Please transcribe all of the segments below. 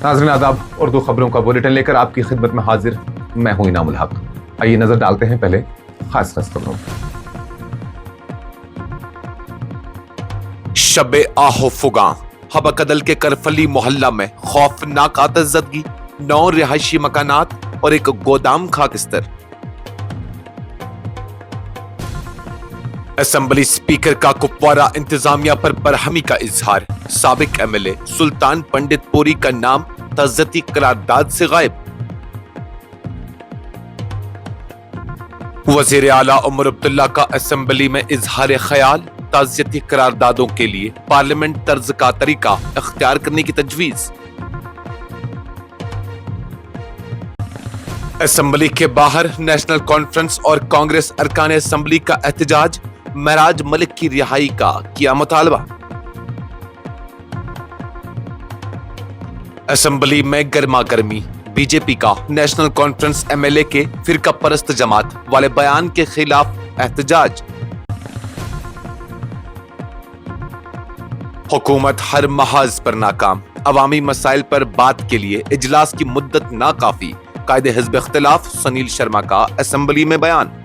नाज़रीन आदाब, उर्दू खबरों का बुलेटिन लेकर आपकी खिदमत में हाजिर मैं हूं इनामुल हक। आइए नजर डालते हैं पहले खास खबरों। शबे आहो फुगा हबकदल के करफली मोहल्ला में खौफनाक आतिशज़दगी, 9 रिहायशी मकानात और एक गोदाम खाकिस्तर। असेंबली स्पीकर का कुपवारा इंतजामिया पर बरहमी का इजहार, साबिक एमएलए सुल्तान पंडित पुरी का नाम तज़्ज़ती करारदाद से गायब। वज़ीर आला उमर अब्दुल्ला का असेंबली में इजहार ख्याल, ताज़ियती करारदादों के लिए पार्लियामेंट तर्ज का तरीका इख्तियार करने की तजवीज। असेंबली के बाहर नेशनल कॉन्फ्रेंस और कांग्रेस अरकान असेंबली का एहतजाज, महराज मलिक की रिहाई का किया मुतालबा। असेंबली में गर्मा गर्मी, बीजेपी का नेशनल कॉन्फ्रेंस एमएलए के फिरका परस्त जमात वाले बयान के खिलाफ एहतजाज। हुकूमत हर महाज पर नाकाम, अवामी मसाइल पर बात के लिए इजलास की मुद्दत नाकाफी, कायदे हिज़्ब इख्तिलाफ सुनील शर्मा का असेंबली में बयान।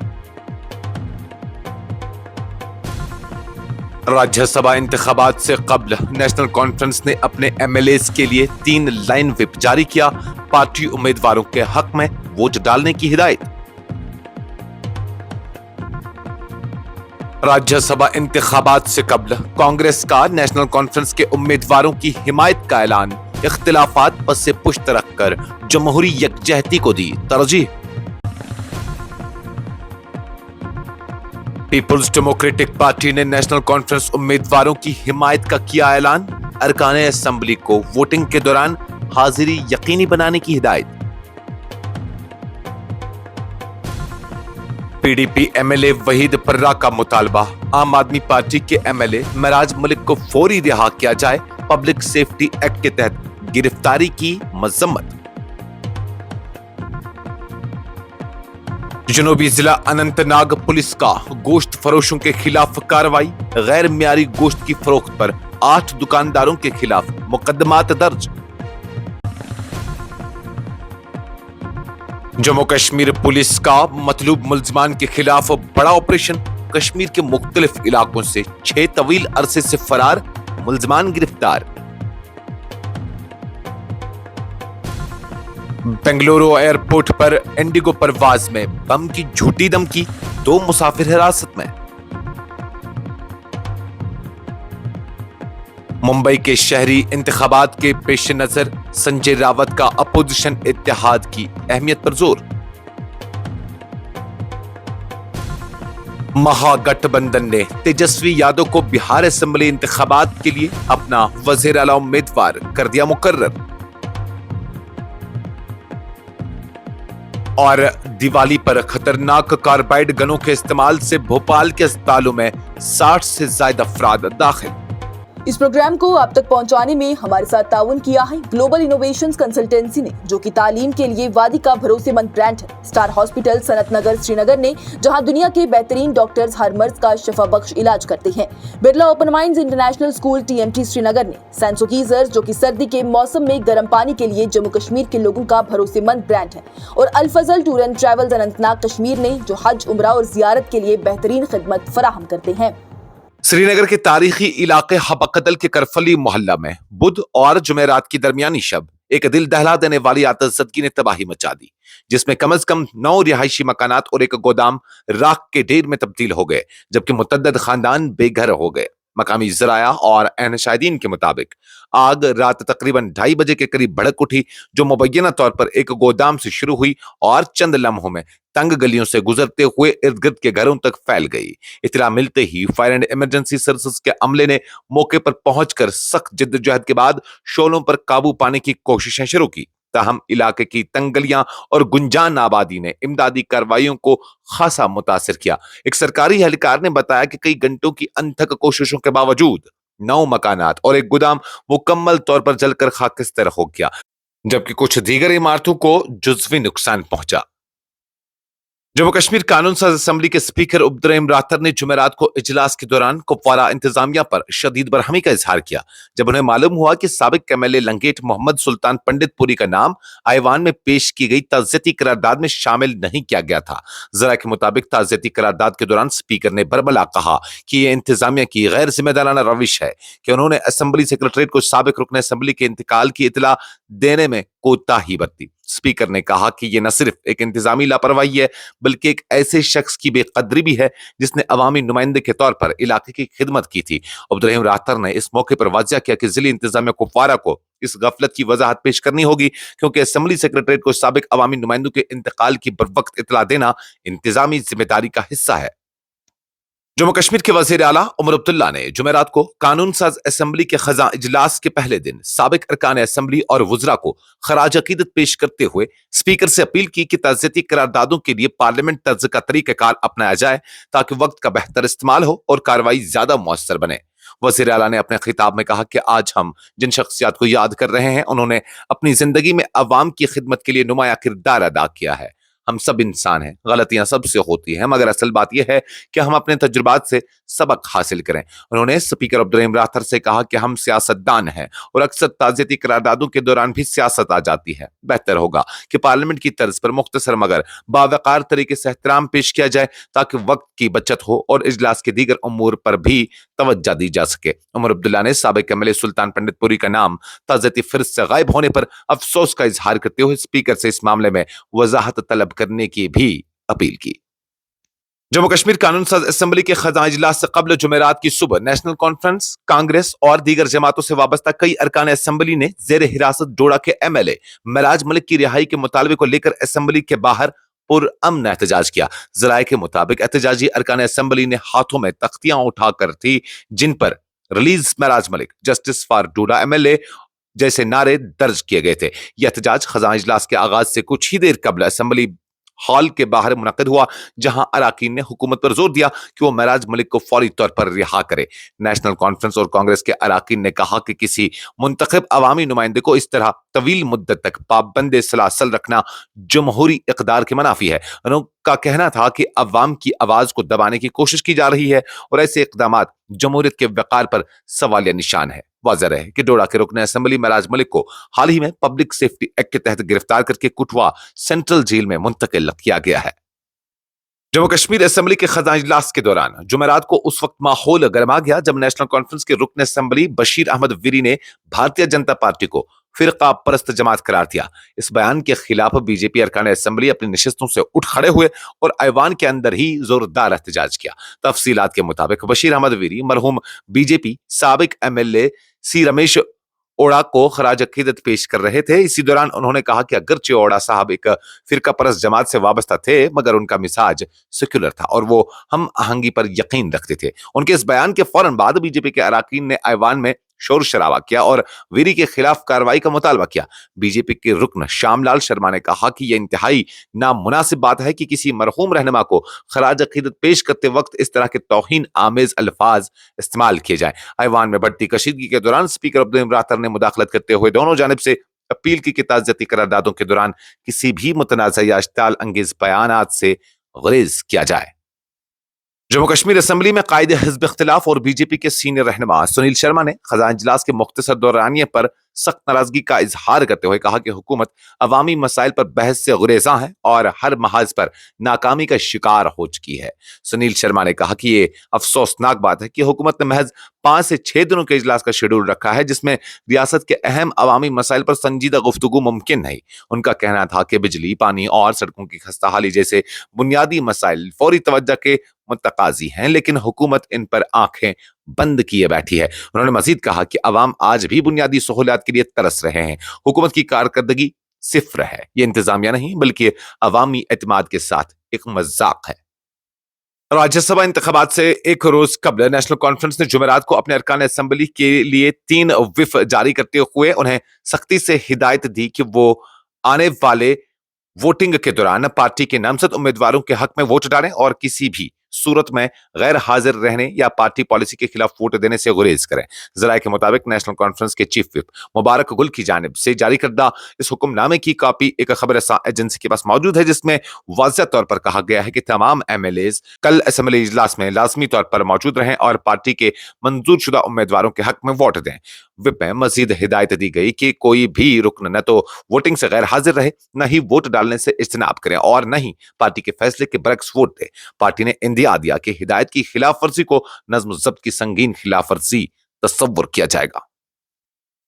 राज्यसभा इंतखाबात से कबल नेशनल कॉन्फ्रेंस ने अपने एमएलएस के लिए 3 लाइन व्हिप जारी किया, पार्टी उम्मीदवारों के हक में वोट डालने की हिदायत। राज्यसभा इंतखाबात से कबल कांग्रेस का नेशनल कॉन्फ्रेंस के उम्मीदवारों की हिमायत का ऐलान, इख्तिलाफात पस पुश्त रखकर जमहूरी यकजहती को दी तरजीह। पीपुल्स डेमोक्रेटिक पार्टी ने नेशनल कॉन्फ्रेंस उम्मीदवारों की हिमायत का किया ऐलान, अरकान असेंबली को वोटिंग के दौरान हाजिरी यकीनी बनाने की हिदायत। पीडीपी एमएलए वहीद पर्रा का मुतालबा, आम आदमी पार्टी के एमएलए महराज मलिक को फौरी रिहा किया जाए, पब्लिक सेफ्टी एक्ट के तहत गिरफ्तारी की मजम्मत। जनूबी जिला अनंतनाग पुलिस का गोश्त फरोशों के खिलाफ कार्रवाई, गैर मियारी गोश्त की फरोख्त पर 8 दुकानदारों के खिलाफ मुकदमात दर्ज। जम्मू कश्मीर पुलिस का मतलूब मुल्ज़मान के खिलाफ बड़ा ऑपरेशन, कश्मीर के मुख्तलिफ इलाकों से 6 तवील अरसे से फरार मुल्ज़मान गिरफ्तार। बेंगलुरु एयरपोर्ट पर इंडिगो परवाज में बम की झूठी धमकी, 2 मुसाफिर हिरासत में। मुंबई के शहरी इंतखाबात के पेश नजर संजय रावत का अपोजिशन इत्तेहाद की अहमियत पर जोर। महागठबंधन ने तेजस्वी यादव को बिहार असेंबली इंतखाबात के लिए अपना वज़ीर आला उम्मीदवार कर दिया मुकर्रर। और दिवाली पर खतरनाक कार्बाइड गनों के इस्तेमाल से भोपाल के अस्पतालों में 60 से ज्यादा अफराद दाखिल। इस प्रोग्राम को आप तक पहुंचाने में हमारे साथ ताउन किया है ग्लोबल इनोवेशंस कंसल्टेंसी ने, जो कि तालीम के लिए वादी का भरोसेमंद ब्रांड है। स्टार हॉस्पिटल सनत नगर श्रीनगर ने, जहां दुनिया के बेहतरीन डॉक्टर्स हर मर्ज का शफा बख्श इलाज करते हैं। Birla open minds international school TMT Srinagar ने, सेंसोगीजर जो कि सर्दी के मौसम में गर्म पानी के लिए जम्मू कश्मीर के लोगों का भरोसेमंद ब्रांड है, और Al Fazal tour and travels Anantnag Kashmir ने, जो हज उम्रा और जियारत के लिए बेहतरीन खिदमत फराहम करते हैं। श्रीनगर के तारीखी इलाके हबकदल के करफली मोहल्ला में बुध और जुमेरात की दरमियानी शब एक दिल दहला देने वाली आतिशज़दगी ने तबाही मचा दी, जिसमें कम से कम 9 रिहायशी मकानात और एक गोदाम राख के ढेर में तब्दील हो गए, जबकि मुतअद्दिद खानदान बेघर हो गए। मकामी ज़राया और अहन शाहिदीन के मुताबिक आग रात तकरीबन 2:30 बजे के करीब भड़क उठी, जो मुबैना तौर पर एक गोदाम से शुरू हुई और चंद लम्हों में तंग गलियों से गुजरते हुए इर्द गिर्द के घरों तक फैल गई। इत्तला मिलते ही फायर एंड इमरजेंसी सर्विसेज के अमले ने मौके पर पहुंचकर सख्त जिद्दोजहद के बाद शोलों पर काबू पाने की कोशिशें शुरू की। ताहम इलाके की तंग गलियां और गुंजान आबादी ने इमदादी कार्रवाइयों को खासा मुतासिर किया। एक सरकारी एहलकार ने बताया कि कई घंटों की अनथक कोशिशों के बावजूद 9 मकानात और एक गोदाम मुकम्मल तौर पर जलकर खाकिस्तर हो गया, जबकि कुछ दीगर इमारतों को जुज़वी नुकसान पहुंचा। जम्मू कश्मीर कानून साज असम्बली के स्पीकर उब्दुर्रहीम रातर ने जुमेरात को इजलास के दौरान कुपवारा इंतजामिया पर शदीद बरहमी का इजहार किया जब उन्हें मालूम हुआ कि साबिक एमएलए लंगेट मोहम्मद सुल्तान पंडितपुरी का नाम आईवान में पेश की गई ताज़ियती करारदाद में शामिल नहीं किया गया था। जरा के मुताबिक ताज़ियती करारदाद के दौरान स्पीकर ने बरबला कहा कि यह इंतजामिया की गैर जिम्मेदाराना रविश है कि उन्होंने असम्बली सेक्रेटरीट को साबिक रुकन असम्बली के इंतकाल की इतला देने में कोताही बरती। स्पीकर ने कहा कि यह न सिर्फ एक इंतजामी लापरवाही है बल्कि एक ऐसे शख्स की बेकदरी भी है जिसने अवामी नुमाइंदे के तौर पर इलाके की खिदमत की थी। उब्दुर्रहीम रातर ने इस मौके पर वाज़िया किया कि जिली इंतजामिया कुपवारा को इस गफलत की वजाहत पेश करनी होगी क्योंकि असम्बली सेक्रेटरीट को साबिक अवामी नुमाइंदों के इंतकाल की बरवक्त इतला देना इंतजामी जिम्मेदारी का हिस्सा है। जम्मू कश्मीर के वजीर आला उमर अब्दुल्ला ने जुमेरात को कानून साज असम्बली के खजा इजलास के पहले दिन साबिक अरकान असम्बली और वुजरा को खराज अकीदत पेश करते हुए स्पीकर से अपील की कि ताज़ियती करारदादों के लिए पार्लियामेंट तर्ज का तरीक़ाकार अपनाया जाए ताकि वक्त का बेहतर इस्तेमाल हो और कार्रवाई ज्यादा मौसर बने। वजीर आला ने अपने खिताब में कहा कि आज हम जिन शख्सियात को याद कर रहे हैं उन्होंने अपनी जिंदगी में अवाम की खिदमत के लिए नुमाया किरदार अदा किया है। हम सब इंसान हैं, गलतियां सबसे होती हैं, मगर असल बात यह है कि हम अपने तजुर्बात से सबक हासिल करें। उन्होंने स्पीकर उब्दुर्रहीम रातर से कहा कि हम सियासतदान हैं और अक्सर ताज़ियती करारदादों के दौरान भी सियासत आ जाती है। बेहतर होगा कि पार्लियामेंट की तर्ज पर मुख्तसर मगर बावकार तरीके से एहतराम पेश किया जाए ताकि वक्त की बचत हो और इजलास के दीगर उमूर पर भी तवज्जो दी जा सके। उमर अब्दुल्ला ने साबिक एमएलए सुल्तान पंडितपुरी का नाम ताज़ियती फिरस्त से गायब होने पर अफसोस का इजहार करते हुए स्पीकर से इस मामले में वजाहत तलब करने की भी अपील की। जम्मू कश्मीर कानून साज असम्बली के खजा इजलास से कबल जुमेरात की सुबह नेशनल कॉन्फ्रेंस, कांग्रेस और दीगर जमातों से वाबस्ता कई अरकान असम्बली ने जेर हिरासत डोडा के एमएलए मेराज मलिक की रिहाई के मुतालबे को लेकर असम्बली के बाहर पुरअमन एहतजाज किया। जराये के मुताबिक एहतजाजी अरकान असम्बली ने हाथों में तख्तियां उठाकर थी जिन पर release Meraj Malik, justice for Doda MLA जैसे नारे दर्ज किए गए थे। यह एहतजाज खजा इजलास के आगाज से कुछ ही देर कबल असम्बली हॉल के बाहर मुनक्किद हुआ जहां अराकीन ने हुकूमत पर जोर दिया कि वो मेराज मलिक को फौरी तौर पर रिहा करे। नेशनल कॉन्फ्रेंस और कांग्रेस के अराकीन ने कहा कि किसी मुंतखब अवामी नुमाइंदे को इस तरह तवील मुद्दत तक पाबंद सलासल रखना जमहूरी इक़दार के मनाफी है। उनका कहना था कि अवाम की आवाज को दबाने की कोशिश की जा रही है और ऐसे इक़दामात जमहूरियत के वक़ार पर सवालिया निशान है। वाज़ेह है कि डोडा के रुकन असम्बली मेराज मलिक को हाल ही में पब्लिक सेफ्टी एक्ट के तहत गिरफ्तार करके कुटवा सेंट्रल जेल में मुंतकिल किया गया है। जम्मू कश्मीर असम्बली के खजा इजलास के दौरान जुमेरात को उस वक्त माहौल गर्मा गया जब नेशनल कॉन्फ्रेंस के रुकन असम्बली बशीर अहमद वीरी ने भारतीय जनता पार्टी को फिरका परस्त जमात करार दिया। इस बयान के खिलाफ बीजेपी अरकान असम्बली अपनी नशिस्तों से उठ खड़े हुए और ऐवान के अंदर ही जोरदार एहतजाज किया। तफसीलात के मुताबिक बशीर अहमद वीरी मरहूम बीजेपी साबिक एमएलए सी रमेश ओड़ा को खराज अकीदत पेश कर रहे थे। इसी दौरान उन्होंने कहा कि अगरचे ओड़ा साहब एक फिरका परस्त जमात से वाबस्ता थे मगर उनका मिजाज सेक्युलर था और वो हम आहंगी पर यकीन रखते थे। उनके इस बयान के फौरन बाद बीजेपी के अराकीन ने ऐवान में शोर शराबा किया और वीरी के खिलाफ कार्रवाई का मुतालबा किया। बीजेपी के रुकन श्यामलाल शर्मा ने कहा कि यह इंतहाई नामुनासिब बात है कि किसी मरहूम रहनुमा को खराज अकीदत पेश करते वक्त इस तरह के तौहीन आमेज अल्फाज इस्तेमाल किए जाए। ऐवान में बढ़ती कशीदगी के दौरान स्पीकर उब्दुर्रहीम रातर ने मुदाखलत करते हुए दोनों जानिब से अपील की कि ताज़ियती करारदादों के दौरान किसी भी मुतनाज़ा या इश्ताल अंगेज बयानात से गुरेज किया जाए। जम्मू कश्मीर असम्बली में कायदे हिज़्ब इख्तिलाफ और बीजेपी के सीनियर रहनुमा सुनील शर्मा ने खज़ान इजलास के मुख्तसर दौरानिये पर सख्त नाराजगी का इजहार करते हुए कहा कि हुकूमत अवामी मसाइल पर बहस से गुरेज़ा है और हर महाज पर नाकामी का शिकार हो चुकी है। सुनील शर्मा ने कहा कि ये अफसोसनाक बात है कि हुकूमत ने महज 5 से 6 दिनों के इजलास का शेड्यूल रखा है जिसमें रियासत के अहम अवामी मसाइल पर संजीदा गुफ्तगू मुमकिन नहीं। उनका कहना था कि बिजली, पानी और सड़कों की खस्ताहाली जैसे बुनियादी मसाइल फौरी तवज्जो के मुतकाजी हैं लेकिन हुकूमत इन पर आंखें बंद किए बैठी है। उन्होंने मजीद कहा कि अवाम आज भी बुनियादी सहूलियात के लिए तरस रहे हैं। हुकूमत की कारकर्दगी सिफर है। ये इंतजामिया नहीं बल्कि अवामी एतमाद के साथ एक मजाक है। राज्यसभा इंतखाबात से एक रोज कबल नेशनल कॉन्फ्रेंस ने जुमेरात को अपने अरकान असम्बली के लिए 3 व्हिप जारी करते हुए उन्हें सख्ती से हिदायत दी कि वो आने वाले वोटिंग के दौरान पार्टी के नामजद उम्मीदवारों के हक में वोट डालें और किसी भी صورت میں غیر حاضر رہنے یا پارٹی پالیسی کے خلاف ووٹ دینے سے گریز کریں۔ ذرائع کے مطابق نیشنل کانفرنس کے چیف وپ مبارک گل کی جانب سے جاری کردہ اس حکم نامے کی کاپی ایک خبر رساں ایجنسی کے پاس موجود ہے، جس میں واضح طور پر کہا گیا ہے کہ تمام ایم ایل ایز کل اسمبلی اجلاس میں لازمی طور پر موجود رہیں اور پارٹی کے منظور شدہ امیدواروں کے حق میں ووٹ دیں۔ وپ میں مزید ہدایت دی گئی کہ کوئی بھی رکن نہ تو ووٹنگ سے غیر حاضر رہے، نہ ہی ووٹ ڈالنے سے اجتناب کریں اور نہ ہی پارٹی کے فیصلے کے برعکس ووٹ دے۔ پارٹی نے اندیا دیا کہ ہدایت کی خلاف ورزی کو نظم و ضبط کی سنگین خلاف ورزی تصور کیا جائے گا۔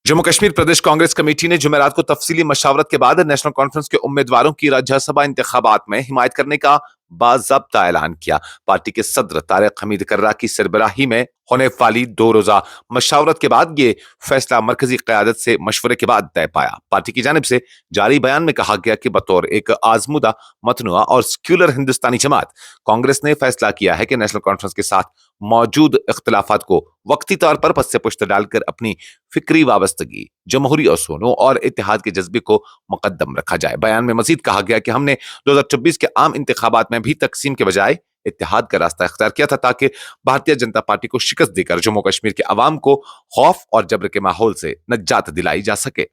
جموں کشمیر پردیش کانگریس کمیٹی نے جمعرات کو تفصیلی مشاورت کے بعد نیشنل کانفرنس کے امیدواروں کی راجیہ سبھا انتخابات میں حمایت کرنے کا باضابطہ اعلان کیا۔ پارٹی کے صدر طارق حمید کرہ کی سربراہی میں ہونے والی 2 روزہ مشاورت کے بعد یہ فیصلہ مرکزی قیادت سے مشورے کے بعد طے پایا۔ پارٹی کی جانب سے جاری بیان میں کہا گیا کہ بطور ایک آزمودہ، متنوع اور سیکولر ہندوستانی جماعت، کانگریس نے فیصلہ کیا ہے کہ نیشنل کانفرنس کے ساتھ موجود اختلافات کو وقتی طور پر پس سے پشت ڈال کر اپنی فکری وابستگی، جمہوری اصولوں اور اتحاد کے جذبے کو مقدم رکھا جائے۔ بیان میں مزید کہا گیا کہ ہم نے 2024 کے عام انتخابات میں بھی تقسیم کے بجائے اتحاد کا راستہ اختیار کیا تھا تاکہ بھارتیہ جنتا پارٹی کو شکست دے کر جموں کشمیر کے عوام کو خوف اور جبر کے ماحول سے نجات دلائی جا سکے۔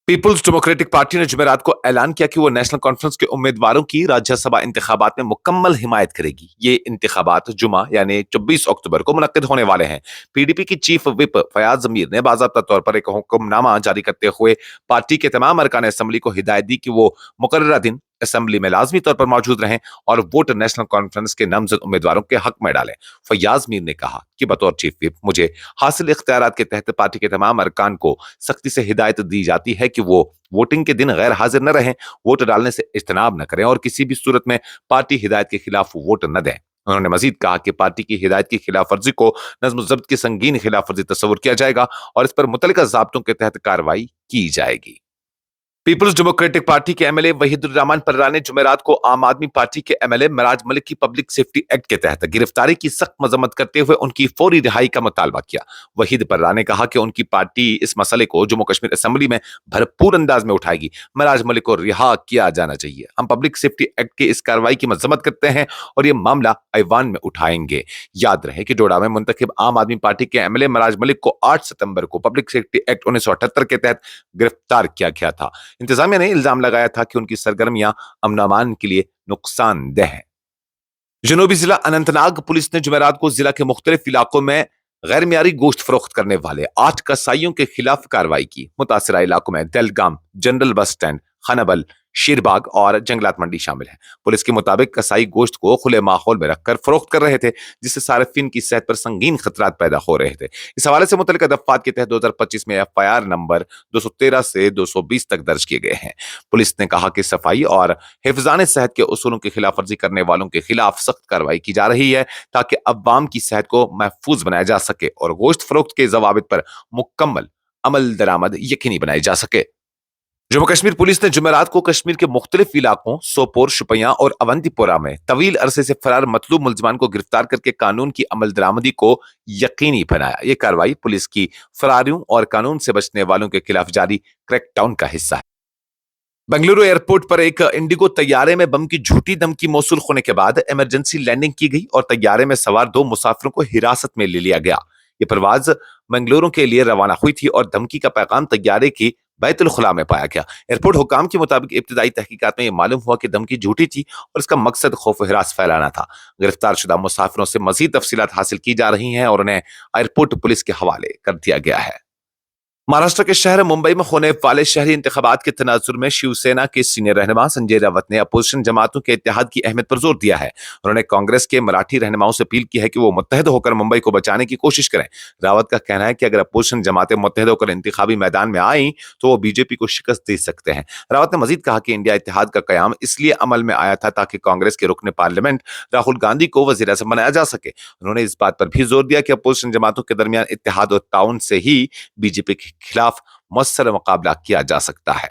پیپلز ڈیموکریٹک پارٹی نے جمعرات کو اعلان کیا کہ وہ نیشنل کانفرنس کے امیدواروں کی راجیہ سبھا انتخابات میں مکمل حمایت کرے گی۔ یہ انتخابات جمعہ یعنی 24 اکتوبر کو منعقد ہونے والے ہیں۔ پی ڈی پی کی چیف وپ فیاض ضمیر نے باضابطہ طور پر ایک حکم نامہ جاری کرتے ہوئے پارٹی کے تمام ارکان اسمبلی کو ہدایت دی کہ وہ مقررہ دن اسمبلی میں لازمی طور پر موجود رہیں اور ووٹ نیشنل کانفرنس کے نامزد امیدواروں کے حق میں ڈالیں۔ فیاض میر نے کہا کہ بطور چیف وپ مجھے حاصل اختیارات کے تحت پارٹی کے تمام ارکان کو سختی سے ہدایت دی جاتی ہے کہ وہ ووٹنگ کے دن غیر حاضر نہ رہیں، ووٹ ڈالنے سے اجتناب نہ کریں اور کسی بھی صورت میں پارٹی ہدایت کے خلاف ووٹ نہ دیں۔ انہوں نے مزید کہا کہ پارٹی کی ہدایت کی خلاف ورزی کو نظم و ضبط کی سنگین خلاف ورزی تصور کیا جائے گا اور اس پر متعلقہ ضابطوں کے تحت کارروائی کی جائے گی۔ پیپلز ڈیموکریٹک پارٹی کے ایم ایل اے وحید الرحمان پررا نے جمعرات کو عام آدمی پارٹی کے ایم ایل اے معراج ملک کی پبلک سیفٹی ایکٹ کے تحت گرفتاری کی سخت مذمت کرتے ہوئے ان کی فوری رہائی کا مطالبہ کیا۔ وحید پررا نے کہا کہ ان کی پارٹی اس مسئلے کو جموں کشمیر اسمبلی میں بھرپور انداز میں اٹھائے گی۔ معراج ملک کو رہا کیا جانا چاہیے۔ ہم پبلک سیفٹی ایکٹ کی اس کارروائی کی مذمت کرتے ہیں اور یہ معاملہ ایوان میں اٹھائیں گے۔ یاد رہے کہ ڈوڈا میں منتخب عام آدمی پارٹی کے ایم ایل اے معراج ملک کو 8 ستمبر کو پبلک سیفٹی ایکٹ 1978 کے تحت گرفتار کیا گیا تھا۔ انتظامیہ نے الزام لگایا تھا کہ ان کی سرگرمیاں امن و امان کے لیے نقصان دہ ہیں۔ جنوبی ضلع اننت ناگ پولیس نے جمعرات کو ضلع کے مختلف علاقوں میں غیر معیاری گوشت فروخت کرنے والے 8 کسائیوں کے خلاف کارروائی کی۔ متاثرہ علاقوں میں دلگام، جنرل بس سٹینڈ، خانبل، شیرباغ اور جنگلات منڈی شامل ہیں۔ پولیس کے مطابق کسائی گوشت کو کھلے ماحول میں رکھ کر فروخت کر رہے تھے، جس سے صارفین کی صحت پر سنگین خطرات پیدا ہو رہے تھے۔ اس حوالے سے متعلقہ دفعات کے تحت 2025 میں ایف آئی آر نمبر 213 سے 220 تک درج کیے گئے ہیں۔ پولیس نے کہا کہ صفائی اور حفظان صحت کے اصولوں کی خلاف ورزی کرنے والوں کے خلاف سخت کارروائی کی جا رہی ہے تاکہ عوام کی صحت کو محفوظ بنایا جا سکے اور گوشت فروخت کے ضوابط پر مکمل عمل درآمد یقینی بنائی جا سکے۔ جموں کشمیر پولیس نے جمعرات کو کشمیر کے مختلف علاقوں سوپور، شوپیاں اور اونتی پورہ میں طویل عرصے سے فرار مطلوب ملزمان کو گرفتار کر کے قانون کی عمل درآمدی کو یقینی بنایا۔ یہ کارروائی پولیس کی فراریوں اور قانون سے بچنے والوں کے خلاف جاری کریک ڈاؤن کا حصہ ہے۔ بنگلورو ایئرپورٹ پر ایک انڈیگو طیارے میں بم کی جھوٹی دھمکی موصول ہونے کے بعد ایمرجنسی لینڈنگ کی گئی اور طیارے میں سوار 2 مسافروں کو حراست میں لے لیا گیا۔ یہ پرواز بنگلورو کے لیے روانہ ہوئی تھی اور دھمکی کا پیغام طیارے کی بیت الخلا میں پایا گیا۔ ایئرپورٹ حکام کے مطابق ابتدائی تحقیقات میں یہ معلوم ہوا کہ دھمکی جھوٹی تھی اور اس کا مقصد خوف و ہراس پھیلانا تھا۔ گرفتار شدہ مسافروں سے مزید تفصیلات حاصل کی جا رہی ہیں اور انہیں ایئرپورٹ پولیس کے حوالے کر دیا گیا ہے۔ مہاراشٹر کے شہر ممبئی میں ہونے والے شہری انتخابات کے تناظر میں شیو سینا کے سینئر رہنما سنجے راوت نے اپوزیشن جماعتوں کے اتحاد کی اہمیت پر زور دیا ہے۔ انہوں نے کانگریس کے مراٹھی رہنماؤں سے اپیل کی ہے کہ وہ متحد ہو کر ممبئی کو بچانے کی کوشش کریں۔ راوت کا کہنا ہے کہ اگر اپوزیشن جماعتیں متحد ہو کر انتخابی میدان میں آئیں تو وہ بی جے پی کو شکست دے سکتے ہیں۔ راوت نے مزید کہا کہ انڈیا اتحاد کا قیام اس لیے عمل میں آیا تھا تاکہ کانگریس کے رکن پارلیمنٹ راہل گاندھی کو وزیر اعظم بنایا جا سکے۔ انہوں نے اس بات پر بھی زور دیا کہ اپوزیشن جماعتوں کے درمیان اتحاد اور تعاون سے ہی بی جے پی کے خلاف مؤثر مقابلہ کیا جا سکتا ہے۔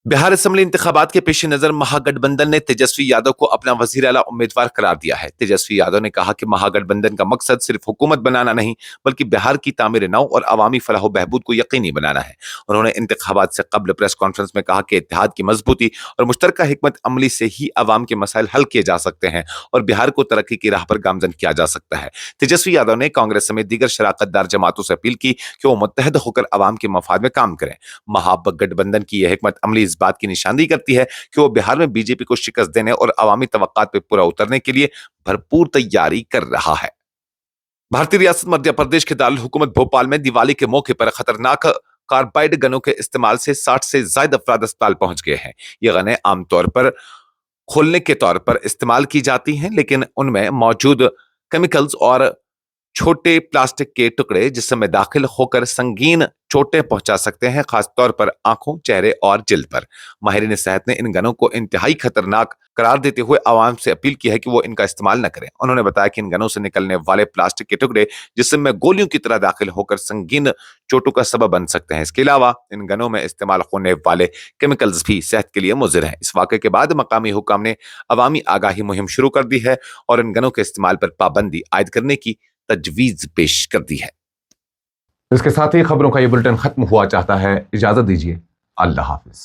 बिहार असेंबली इंतखाबात के पेश नजर महागठबंधन ने तेजस्वी यादव को अपना वजीर आला उम्मीदवार करार दिया है। तेजस्वी यादव ने कहा कि महागठबंधन का मकसद सिर्फ हुकूमत बनाना नहीं बल्कि बिहार की तामीर नौ और अवामी फलाह बहबूद को यकीनी बनाना है। उन्होंने इंतखाबात से कबल प्रेस कॉन्फ्रेंस में कहा कि इत्तेहाद की मजबूती और मुश्तरका हिकमत अमली से ही अवाम के मसाइल हल किए जा सकते हैं और बिहार को तरक्की की राह पर गामजन किया जा सकता है। तेजस्वी यादव ने कांग्रेस समेत दीगर शराकतदार जमातों से अपील की कि वो मुत्तहद होकर अवाम के मफाद में काम करें। महागठबंधन की यह हिकमत अमली इस बात की निशानदेही करती है कि वो बिहार में बीजेपी को शिकस्त देने और अवामी तवक्कात पे पूरा उतरने के लिए भरपूर तैयारी कर रहा है। भारतीय रियासत मध्य प्रदेश के दारुल हुकूमत भोपाल में दिवाली के मौके पर खतरनाक कार्बाइड गनों के इस्तेमाल से 60 से ज्यादा अफराद अस्पताल पहुंच गए हैं। ये गनें आमतौर पर खोलने के तौर पर इस्तेमाल की जाती हैं, लेकिन उनमें मौजूद केमिकल्स और छोटे प्लास्टिक के टुकड़े जिसमें दाखिल होकर संगीन चोटें पहुंचा सकते हैं, खासतौर पर आंखों, चेहरे और जिल्द पर। माहिरीन सेहत ने इन गनों को इंतहाई खतरनाक करार देते हुए आवाम से अपील की है कि वो इनका इस्तेमाल न करें। उन्होंने बताया कि इन गनों से निकलने वाले प्लास्टिक के टुकड़े जिसमें गोलियों की तरह दाखिल होकर संगीन चोटों का सबब बन सकते हैं। इसके अलावा इन गनों में इस्तेमाल होने वाले केमिकल्स भी सेहत के लिए मुज़िर हैं। इस वाक़े के बाद मकामी हुकाम ने अवामी आगाही मुहिम शुरू कर दी है और इन गनों के इस्तेमाल पर पाबंदी आयद करने की तजवीज पेश कर दी है। इसके साथ ही खबरों का ये बुलेटिन खत्म हुआ चाहता है। इजाजत दीजिए। अल्लाह हाफिज।